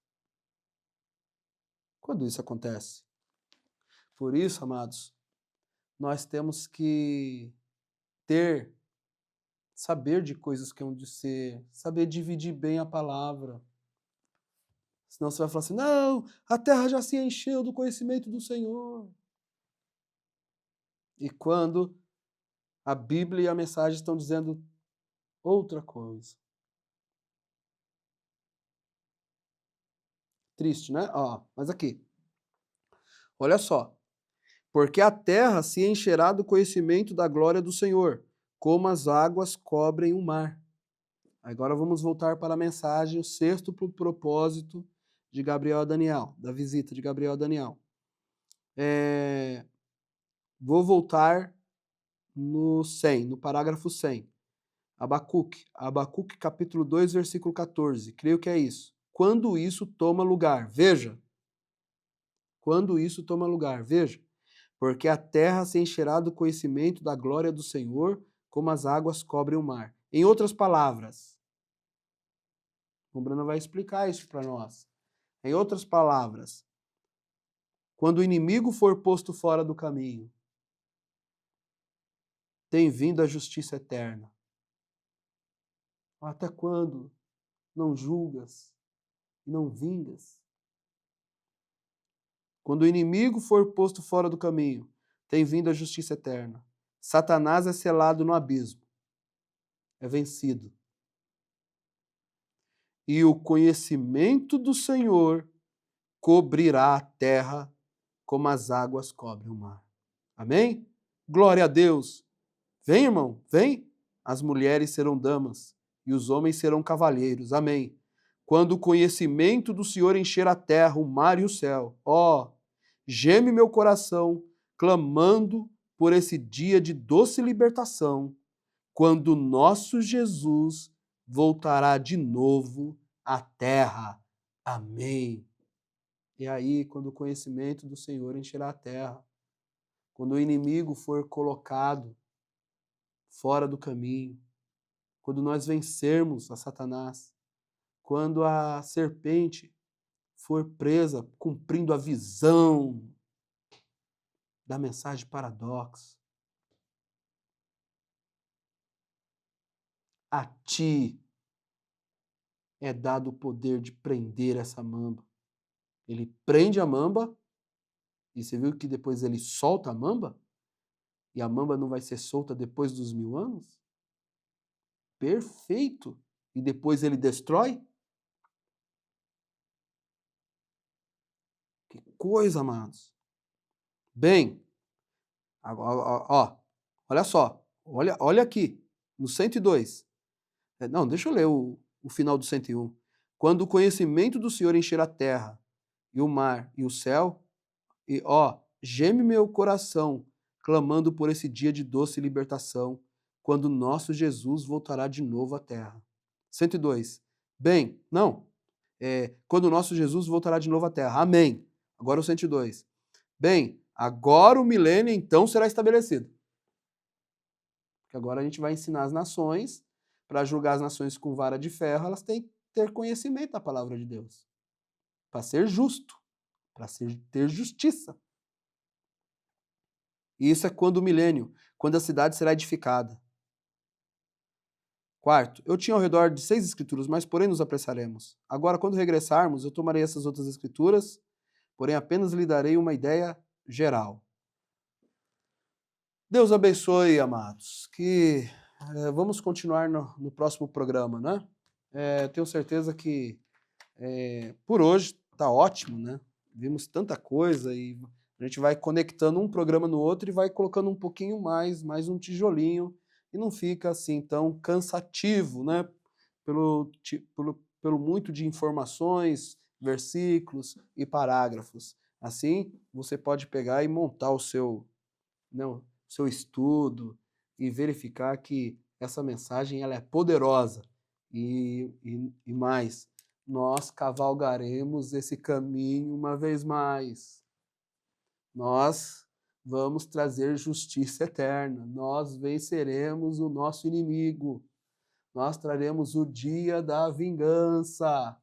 quando isso acontece? Por isso, amados, nós temos que saber de coisas que hão de ser, saber dividir bem a palavra. Senão você vai falar assim, não, a terra já se encheu do conhecimento do Senhor. E quando a Bíblia e a mensagem estão dizendo outra coisa. Triste, né? Ó, mas aqui. Olha só. Porque a terra se encherá do conhecimento da glória do Senhor, como as águas cobrem o mar. Agora vamos voltar para a mensagem, o sexto propósito de Gabriel a Daniel, da visita de Gabriel a Daniel. Vou voltar no 100, no parágrafo 100. Abacuque capítulo 2, versículo 14. Creio que é isso. Quando isso toma lugar, veja. Quando isso toma lugar, veja. Porque a terra se encherá do conhecimento da glória do Senhor, como as águas cobrem o mar. Em outras palavras, o Bruno vai explicar isso para nós. Em outras palavras, quando o inimigo for posto fora do caminho, tem vindo a justiça eterna. Até quando não julgas e não vingas? Quando o inimigo for posto fora do caminho, tem vindo a justiça eterna. Satanás é selado no abismo, é vencido. E o conhecimento do Senhor cobrirá a terra como as águas cobrem o mar. Amém? Glória a Deus. Vem, irmão, vem. As mulheres serão damas e os homens serão cavalheiros. Amém. Quando o conhecimento do Senhor encher a terra, o mar e o céu. Ó, geme meu coração, clamando por esse dia de doce libertação, quando nosso Jesus voltará de novo à terra. Amém. E aí, quando o conhecimento do Senhor encherá a terra, quando o inimigo for colocado fora do caminho, quando nós vencermos a Satanás, quando a serpente for presa cumprindo a visão da mensagem paradoxo, a ti é dado o poder de prender essa mamba. Ele prende a mamba, e você viu que depois ele solta a mamba? E a mamba não vai ser solta depois dos 1000 anos? Perfeito! E depois ele destrói? Que coisa, amados! Bem, agora, ó, olha só, olha aqui, no 102. Não, deixa eu ler o final do 101. Quando o conhecimento do Senhor encher a terra, e o mar, e o céu, e ó, geme meu coração, clamando por esse dia de doce libertação, quando nosso Jesus voltará de novo à terra. 102. Bem, não, quando o nosso Jesus voltará de novo à terra. Amém. Agora o 102. Bem, agora o milênio então será estabelecido. Porque agora a gente vai ensinar as nações, para julgar as nações com vara de ferro, elas têm que ter conhecimento da palavra de Deus. Para ser justo, para ter justiça. E isso é quando o milênio, quando a cidade será edificada. Quarto, eu tinha ao redor de 6 escrituras, mas porém nos apressaremos. Agora, quando regressarmos, eu tomarei essas outras escrituras, porém apenas lhe darei uma ideia geral. Deus abençoe, amados, que vamos continuar no próximo programa, né? Tenho certeza que por hoje está ótimo, né? Vimos tanta coisa e a gente vai conectando um programa no outro e vai colocando um pouquinho mais um tijolinho, e não fica assim tão cansativo, né? Pelo muito de informações, versículos e parágrafos. Assim, você pode pegar e montar o seu estudo e verificar que essa mensagem ela é poderosa. E mais, nós cavalgaremos esse caminho uma vez mais. Nós vamos trazer justiça eterna. Nós venceremos o nosso inimigo. Nós traremos o dia da vingança.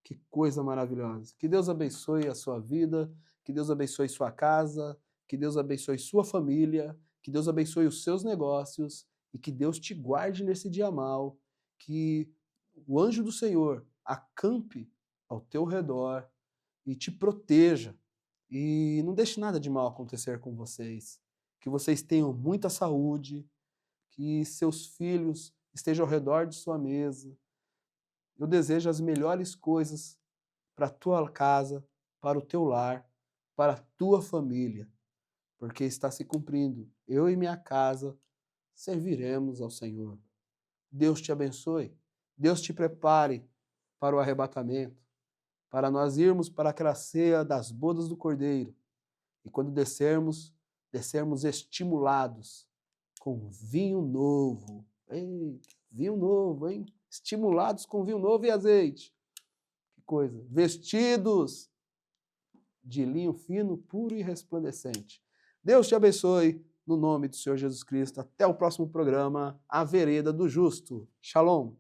Que coisa maravilhosa. Que Deus abençoe a sua vida, que Deus abençoe sua casa, que Deus abençoe sua família, que Deus abençoe os seus negócios e que Deus te guarde nesse dia mal, que o anjo do Senhor acampe ao teu redor e te proteja e não deixe nada de mal acontecer com vocês. Que vocês tenham muita saúde, que seus filhos estejam ao redor de sua mesa. Eu desejo as melhores coisas para a tua casa, para o teu lar, para a tua família, porque está se cumprindo. Eu e minha casa serviremos ao Senhor. Deus te abençoe. Deus te prepare para o arrebatamento, para nós irmos para aquela ceia das bodas do Cordeiro. E quando descermos estimulados com vinho novo. Ei, vinho novo, hein? Estimulados com vinho novo e azeite. Que coisa. Vestidos de linho fino, puro e resplandecente. Deus te abençoe, no nome do Senhor Jesus Cristo. Até o próximo programa, A Vereda do Justo. Shalom.